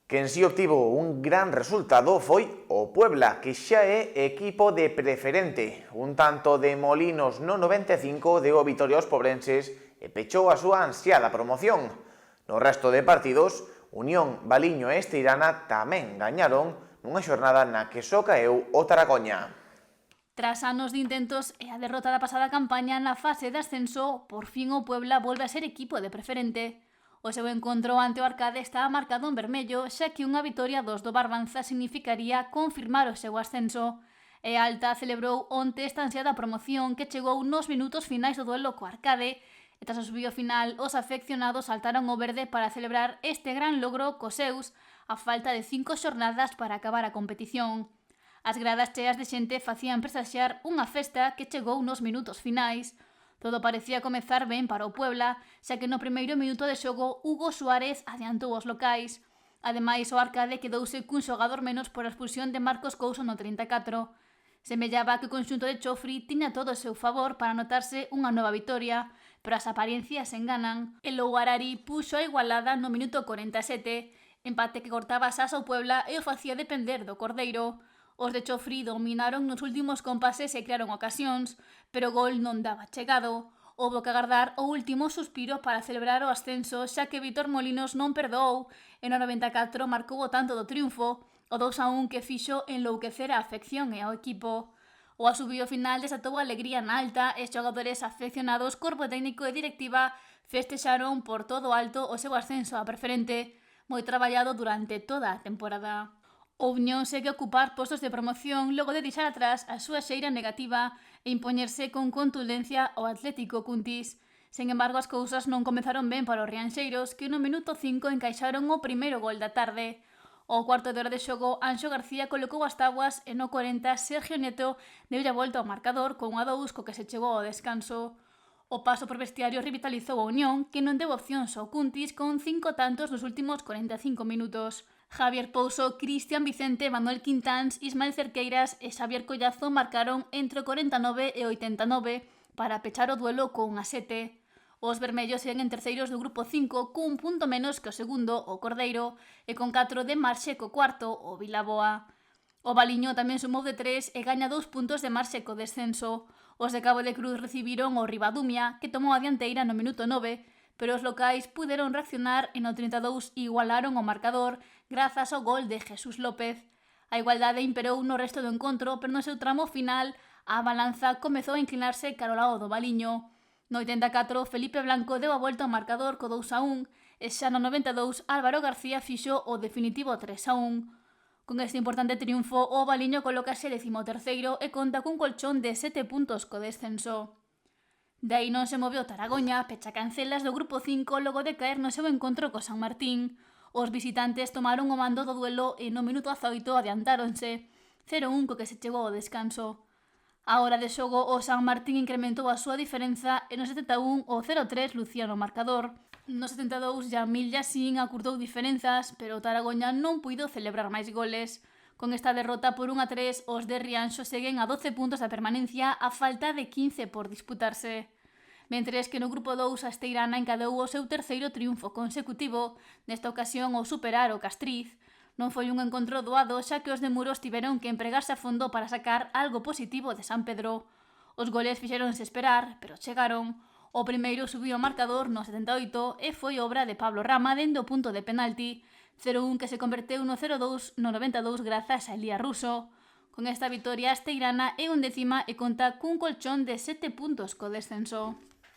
Quen si obtivo un gran resultado foi o Puebla, que xa é equipo de preferente. Un tanto de Molinos no 95 deu a vitoria aos pobrenses e pechou a súa ansiada promoción. No resto de partidos, Unión, Valiño e Esteirana tamén gañaron nunha xornada na que só caeu o Taracoña. Tras anos de intentos e a derrota da pasada campaña na fase de ascenso, por fin o Puebla volve a ser equipo de preferente. O seu encontro ante o Arcade está marcado en vermello, xa que unha vitoria dos do Barbanza significaría confirmar o seu ascenso. E Alta celebrou onte esta ansiada promoción que chegou nos minutos finais do duelo co Arcade, e tras o subío final, os afeccionados saltaron o verde para celebrar este gran logro cos seus, a falta de 5 xornadas para acabar a competición. As gradas cheas de xente facían presaxiar unha festa que chegou nos minutos finais. Todo parecía comezar ben para o Puebla, xa que no primeiro minuto de xogo Hugo Suárez adiantou os locais. Ademais, o Arcade quedouse cun xogador menos por a expulsión de Marcos Couso no 34. Semellaba que o conxunto de Chofri tiña todo o seu favor para anotarse unha nova vitoria, pero as apariencias enganan. El Ouarari puxo a igualada no minuto 47, empate que cortaba asas ao Puebla e o facía depender do Cordeiro. Os de Chofri dominaron nos últimos compases e crearon ocasións, pero o gol non daba chegado. Houbo que agardar o último suspiro para celebrar o ascenso, xa que Vítor Molinos non perdoou e no 94 marcou o tanto do triunfo, o 2-1 que fixo enlouquecer a afección e ao equipo. O asubío final desatou a alegría na Alta e xogadores afeccionados, corpo técnico e directiva festexaron por todo alto o seu ascenso a preferente, moi traballado durante toda a temporada. O Unión segue a ocupar postos de promoción logo de deixar atrás a súa xeira negativa e impoñerse con contundencia ao Atlético Cuntis. Sen embargo, as cousas non comezaron ben para os rianxeiros, que no minuto 5 encaixaron o primeiro gol da tarde. Ao cuarto de hora de xogo, Anxo García colocou as tabuas e no 40 Sergio Neto deulle a volta ao marcador con 1-2 co que se chegou ao descanso. O paso por vestiario revitalizou a Unión, que non deu opcións ao Cuntis con 5 tantos nos últimos 45 minutos. Javier Pouso, Cristian Vicente, Manuel Quintáns, Ismael Cerqueiras e Xavier Collazo marcaron entre o 49 e o 89 para pechar o duelo con 7. Os vermellos seguen en terceiros do grupo 5 cun punto menos que o segundo, o Cordeiro, e con 4 de marxe co cuarto, o Vilaboa. O Valiño tamén sumou de 3 e gaña 2 puntos de marxe co descenso. Os de Cabo de Cruz recibiron o Ribadumia, que tomou a dianteira no minuto 9, pero os locais puderon reaccionar e no 32 igualaron o marcador grazas ao gol de Jesús López. A igualdade imperou no resto do encontro, pero no seu tramo final a balanza comezou a inclinarse cara ao lado do Valiño. No 84, Felipe Blanco deu a volta ao marcador co 2-1 e xa no 92 Álvaro García fixo o definitivo 3-1. Con este importante triunfo, o Valiño colócase 13º e conta cun colchón de 7 puntos co descenso. De aí non se moveu Taragoña, pecha cancelas do grupo 5 logo de caer no seu encontro co San Martín. Os visitantes tomaron o mando do duelo e no minuto 18 adiantáronse, 0-1 co que se chegou ao descanso. A hora de xogo, o San Martín incrementou a súa diferenza e no 71 o 0-3 lucía no marcador. No 72, Jamil Yassin acurtou diferenzas, pero o Taragoña non puido celebrar máis goles. Con esta derrota por 1-3, os de Rianxo seguen a 12 puntos da permanencia a falta de 15 por disputarse. Mentres que no grupo 2 a Esteirana encadou o seu terceiro triunfo consecutivo, nesta ocasión ao superar o Castriz. Non foi un encontro doado, xa que os de Muros tiveron que empregarse a fondo para sacar algo positivo de San Pedro. Os goles fixéronse esperar, pero chegaron. O primeiro subiu o marcador no 78 e foi obra de Pablo Rama dende o punto de penalti, 0-1 que se converteu no 0-2 no 92 grazas a Elías Russo. Con esta vitoria, a Esteirana é 11ª e conta cun colchón de 7 puntos co descenso.